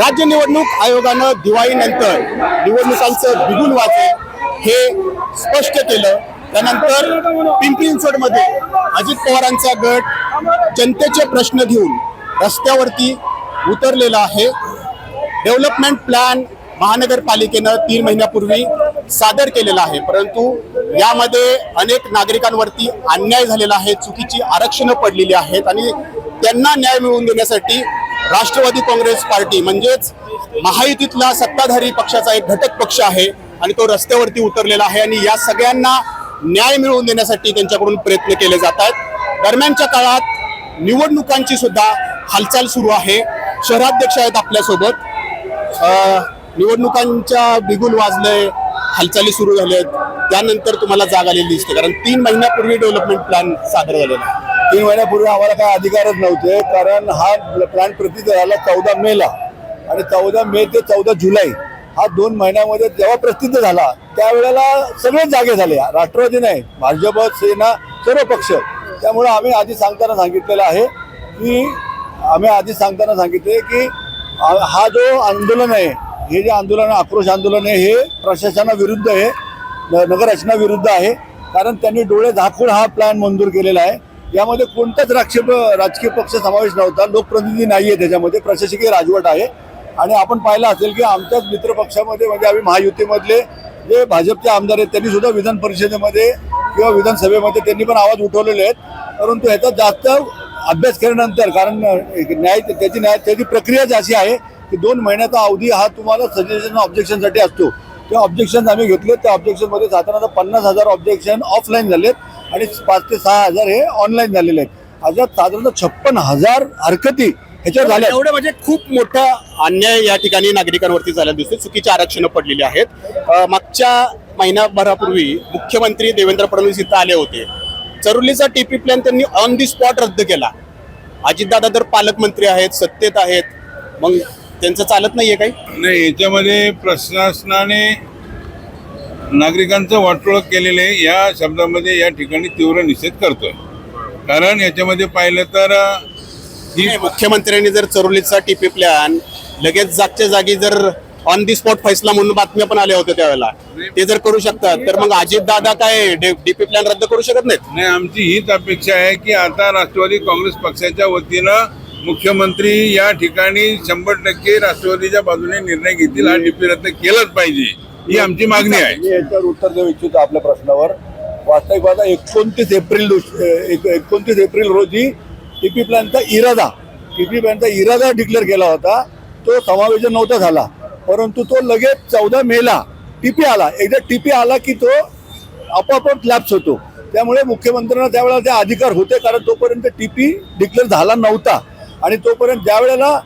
राज्य निवडणूक आयोगानं दिवाळीनंतर निवडणुकांचं बिगुल वाजेल हे स्पष्ट केलं। त्यानंतर पिंपरी चिंचवडमध्ये अजित पवारांचा गट जनतेचे प्रश्न घेऊन रस्त्यावरती उतरलेला आहे। डेव्हलपमेंट प्लॅन महानगरपालिकेनं 3 महिन्यापूर्वी सादर केलेला आहे, परंतु यामध्ये अनेक नागरिकांवरती अन्याय झालेला आहे, चुकीची आरक्षणं पडलेली आहेत आणि त्यांना न्याय मिळवून देण्यासाठी राष्ट्रवादी काँग्रेस पार्टी म्हणजेच महायुतीतला सत्ताधारी पक्षाचा एक घटक पक्ष आहे आणि तो रस्त्यावरती उतरलेला आहे आणि या सगळ्यांना न्याय मिळवून देण्यासाठी त्यांच्याकडून प्रयत्न केले जात आहेत। दरम्यानच्या काळात निवडणुकांची सुद्धा हालचाल सुरू आहे। शहराध्यक्ष आहेत आपल्यासोबत। निवडणुकांच्या बिगुल वाजलंय, हालचाली सुरू झाल्यात, त्यानंतर तुम्हाला जाग आलेली दिसते, कारण 3 महिन्यापूर्वी डेव्हलपमेंट प्लॅन सादर झालेला आहे। 3 महिन्यापूर्वी आम्हाला काय अधिकारच नव्हते, कारण हा प्लॅन प्रसिद्ध झाला 14 मेला आणि 14 मे ते 14 जुलै हा 2 महिन्यामध्ये जेव्हा प्रसिद्ध झाला त्यावेळेला सगळे जागे झाले, राष्ट्रवादी नाही, भाजप, सेना, सर्व पक्ष। त्यामुळे आम्ही आधी सांगताना सांगितलेलं आहे की हा जो आंदोलन आहे, हे जे आंदोलन आक्रोश आंदोलन आहे, हे प्रशासनाविरुद्ध आहे, नगररचनाविरुद्ध आहे, कारण त्यांनी डोळे झाकून हा प्लॅन मंजूर केलेला आहे। यामध्ये कोणताच राजकीय पक्ष समावेश नव्हता, लोकप्रतिनिधी नाही आहे, त्याच्यामध्ये प्रशासकीय राजवट आहे। आणि आपण पाहिलं असेल की आमच्याच मित्र पक्षामध्ये म्हणजे आम्ही महायुतीमधले जे भाजपचे आमदार आहेत त्यांनी सुद्धा विधान परिषदेमध्ये किंवा विधानसभेमध्ये त्यांनी पण आवाज उठवलेले आहेत, परंतु ह्याचा जास्त अभ्यास केल्यानंतर, कारण त्याची प्रक्रियाच अशी आहे की 2 महिन्याचा अवधी हा तुम्हाला सजेशन ऑब्जेक्शनसाठी असतो। ते ऑब्जेक्शन आम्ही घेतले, त्या ऑब्जेक्शनमध्ये साधारणतः 50,000 ऑब्जेक्शन ऑफलाईन झालेत आणि 5 ते 6,000 हे ऑनलाईन झालेले आहेत। अशात साधारणतः 56,000 हरकती ह्याच्यावर झाल्या। एवढं म्हणजे खूप मोठा अन्याय या ठिकाणी नागरिकांवरती झाला दिसतो, चुकीची आरक्षणं पडलेली आहेत। मागच्या महिनाभरापूर्वी मुख्यमंत्री देवेंद्र फडणवीस इथं आले होते, चरुलीचा टीपी प्लॅन त्यांनी ऑन दी स्पॉट रद्द केला। अजितदादा तर पालकमंत्री आहेत, सत्तेत आहेत, मग त्यांचं चालत नाहीये काही? नाही, याच्यामध्ये प्रशासनाने नागरिकांचं वाटोळ केलेले या शब्दामध्ये या ठिकाणी तीव्र निषेध करतोय। कारण याच्यामध्ये पाहिलं तर मुख्यमंत्र्यांनी जर चरुलीचा टीपी प्लॅन लगेच जागच्या जागी जर ऑन दी स्पॉट फैसला म्हणून बातम्या पण आल्या होत्या त्यावेळेला, ते जर करू शकतात तर मग अजितदादा काय डीपी प्लॅन रद्द करू शकत नाहीत? नाही, आमची हीच अपेक्षा आहे की आता राष्ट्रवादी काँग्रेस पक्षाच्या वतीनं मुख्यमंत्री या ठिकाणी 100% राष्ट्रवादीच्या बाजूने निर्णय घेतील, हा डीपी रद्द केलाच पाहिजे, ही आमची मागणी आहे। मी याच्यावर उत्तर देऊ इच्छितो आपल्या प्रश्नावर। वास्तविक पाहता 29 एप्रिल रोजी टीपी प्लॅनचा इरादा डिक्लेअर केला होता, तो समावेशन नव्हता झाला, परंतु तो लगेच 14 मेला टीपी आला। एकदा टीपी आला की तो आपोआप लॅप्स होतो, त्यामुळे मुख्यमंत्र्यांना त्यावेळेला ते अधिकार होते, कारण तोपर्यंत टीपी डिक्लेअर झाला नव्हता आणि तोपर्यंत ज्या वेळेला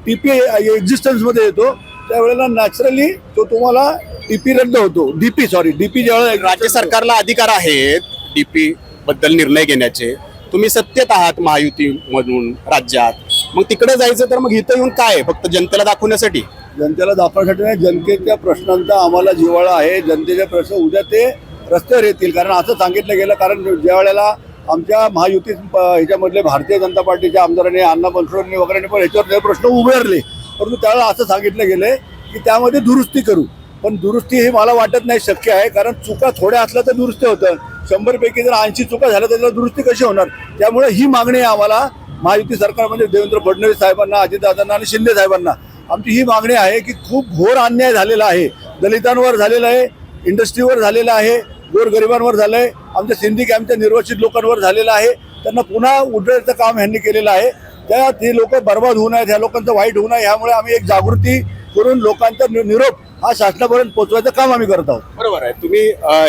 टीपी एक्झिस्टन्समध्ये येतो त्यावेळेला नॅचरली तो तुम्हाला टीपी रद्द होतो। डीपी ज्यावेळेला राज्य सरकारला अधिकार आहेत डीपी बद्दल निर्णय घेण्याचे, तुम्ही सत्तेत आहात महायुतीमधून राज्यात, मग तिकडे जायचं तर मग इथं येऊन काय फक्त जनतेला दाखवण्यासाठी? जनतेला दाखवण्यासाठी नाही, जनतेच्या प्रश्नांचा आम्हाला जिव्हाळा आहे। जनतेचे प्रश्न उद्या ते रस्त्यावर येतील, कारण असं सांगितलं गेलं, कारण ज्या वेळेला आमच्या महायुतीत ह्याच्यामधले भारतीय जनता पार्टीच्या आमदारांनी, अण्णा बनसोडे वगैरे पण ह्याच्यावर प्रश्न उभारले, परंतु त्यावेळेला असं सांगितलं गेलं की त्यामध्ये दुरुस्ती करू, पण दुरुस्ती हे मला वाटत नाही शक्य आहे, कारण चुका थोड्या असल्या तर दुरुस्ती होतं, 100 पैकी जर 80 चुका झाल्या तर त्याला दुरुस्ती कशी होणार? त्यामुळे ही मागणी आहे आम्हाला महायुती सरकार म्हणजे देवेंद्र फडणवीस साहेबांना, अजितदादांना आणि शिंदे साहेबांना। आमची ही मागणी आहे की खूप घोर अन्याय झालेला आहे, दलितांवर झालेला आहे, इंडस्ट्रीवर झालेला आहे, गोरगरिबांवर झालं आहे, आमच्या सिंधी कॅम्पच्या निर्वाचित लोकांवर झालेलं आहे, त्यांना पुन्हा उडवायचं काम ह्यांनी केलेलं आहे। त्यात हे लोक बर्बाद होऊ नयेत, ह्या लोकांचं वाईट होऊ नये, यामुळे आम्ही एक जागृती करून लोकांचा निरोप हा शासनापर्यंत पोहोचवायचं काम आम्ही करत आहोत। बरोबर आहे, तुम्ही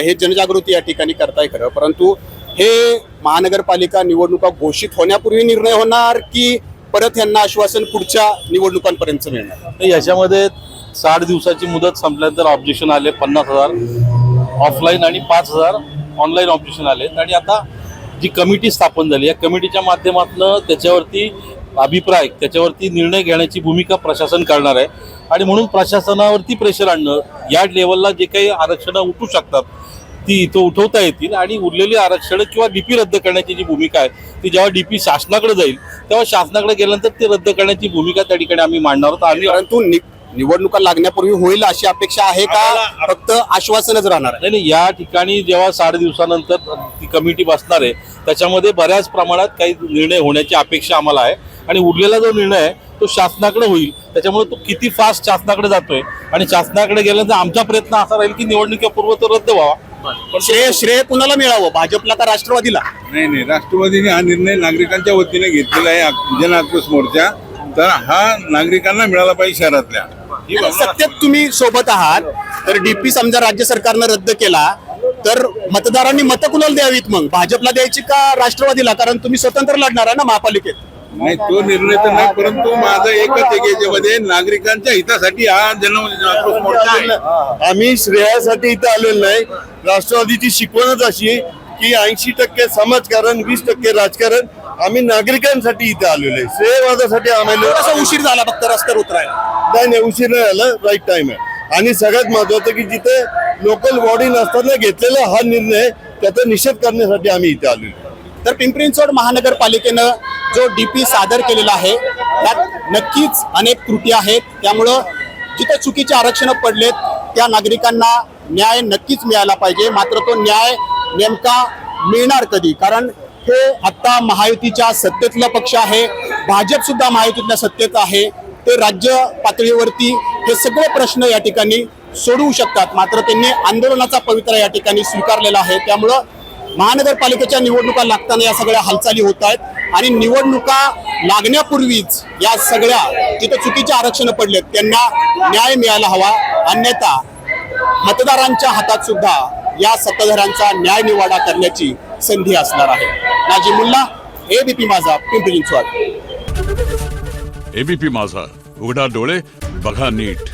हे जनजागृती या ठिकाणी करताय खरं, परंतु हे महानगरपालिका निवडणुका घोषित होण्यापूर्वी निर्णय होणार की परत यांना आश्वासन पुढच्या निवडणुकांपर्यंत मिळणार? याच्यामध्ये 60 दिवसाची मुदत संपल्यानंतर ऑब्जेक्शन आले 50,000 ऑफलाईन आणि 5,000 ऑनलाईन ऑब्जेक्शन आले, आणि आता जी कमिटी स्थापन झाली, या कमिटीच्या माध्यमातून त्याच्यावरती अभिप्राय, त्याच्यावरती निर्णय घेण्याची भूमिका प्रशासन करणार आहे। आणि म्हणून प्रशासनावरती प्रेशर आणणं, या लेवलला जे काही आरक्षणं उठू शकतात ती इथं उठवता येतील आणि उरलेली आरक्षण किंवा डीपी रद्द करण्याची जी भूमिका आहे ती जेव्हा डीपी शासनाकडे जाईल तेव्हा शासनाकडे गेल्यानंतर ती रद्द करण्याची भूमिका त्या ठिकाणी आम्ही मांडणार आहोत. आम्ही परंतु निवडणुका लागण्यापूर्वी होईल अशी अपेक्षा आहे का फक्त आश्वासनच राहणार आहे? नाही, या ठिकाणी जेव्हा 60 दिवसानंतर ती कमिटी बसणार आहे त्याच्यामध्ये बऱ्याच प्रमाणात काही निर्णय होण्याची अपेक्षा आम्हाला आहे आणि उरलेला जो निर्णय आहे तो शासनाकडे होईल. त्याच्यामुळे तो किती फास्ट शासनाकडे जातोय आणि शासनाकडे गेल्यानंतर आमचा प्रयत्न असा राहील की निवडणुकीपूर्व तो रद्द व्हावा. पण श्रेय कुणाला मिळावं, भाजपला का राष्ट्रवादीला? नाही, राष्ट्रवादीने हा निर्णय नागरिकांच्या वतीने घेतलेला आहे जन आक्रोश मोर्चा, तर हा नागरिकांना मिळाला पाहिजे शहरातल्या. ही आणि भावना सत्तेत तुम्ही सोबत आहात तर डीपी समजा राज्य सरकारनं रद्द केला तर मतदारांनी मतं कुणाला द्यावीत, मग भाजपला द्यायची का राष्ट्रवादीला? कारण तुम्ही स्वतंत्र लढणार आहे ना महापालिकेत. नाही, तो निर्णय तर नाही, परंतु माझं एकच आहे की याच्यामध्ये नागरिकांच्या हितासाठी हा जन आक्रोश मोर्चा आहे. आम्ही श्रेयासाठी इथं आलेलो नाही. राष्ट्रवादीची शिकवणच अशी आहे की 80% समाजकारण, 20% राजकारण. आम्ही नागरिकांसाठी इथं आलेलो आहे. श्रेयवादासाठी आम्हाला थोडासा उशीर झाला फक्त रस्त्यावर उतरायला. नाही, उशीर नाही झाला, राईट टाइम आहे. आणि सगळ्यात महत्वाचं की जिथे लोकल बॉडी नसताना घेतलेला हा निर्णय त्याचा निषेध करण्यासाठी आम्ही इथे आलेलो आहे. तर पिंपरी चिंचवड महानगरपालिकेनं जो डीपी सादर केलेला आहे त्यात नक्कीच अनेक त्रुटी आहेत. त्यामुळं जिथे चुकीचे आरक्षण पडलेत त्या नागरिकांना न्याय नक्कीच मिळाला पाहिजे. मात्र तो न्याय नेमका मिळणार कधी? कारण हे आता महायुतीच्या सत्तेतला पक्ष आहे, भाजप सुद्धा महायुतीतल्या सत्तेत आहे. ते राज्य पातळीवरती हे सगळे प्रश्न या ठिकाणी सोडवू शकतात. मात्र त्यांनी आंदोलनाचा पवित्रा या ठिकाणी स्वीकारलेला आहे. त्यामुळं महानगरपालिकेच्या निवडणुका लागताना या सगळ्या हालचाली होत आहेत आणि निवडणुका लागण्यापूर्वीच या सगळ्या जिथे चुकीचे आरक्षण पडलेत त्यांना न्याय मिळायला हवा. अन्यथा मतदारांच्या हातात सुद्धा या सत्ताधाऱ्यांचा न्याय निवाडा करण्याची संधी असणार आहे. नाजिम मुल्ला, एबीपी माझा, पिंपरी चिंचवड. एबीपी माझा, उघडा डोळे बघा नीट.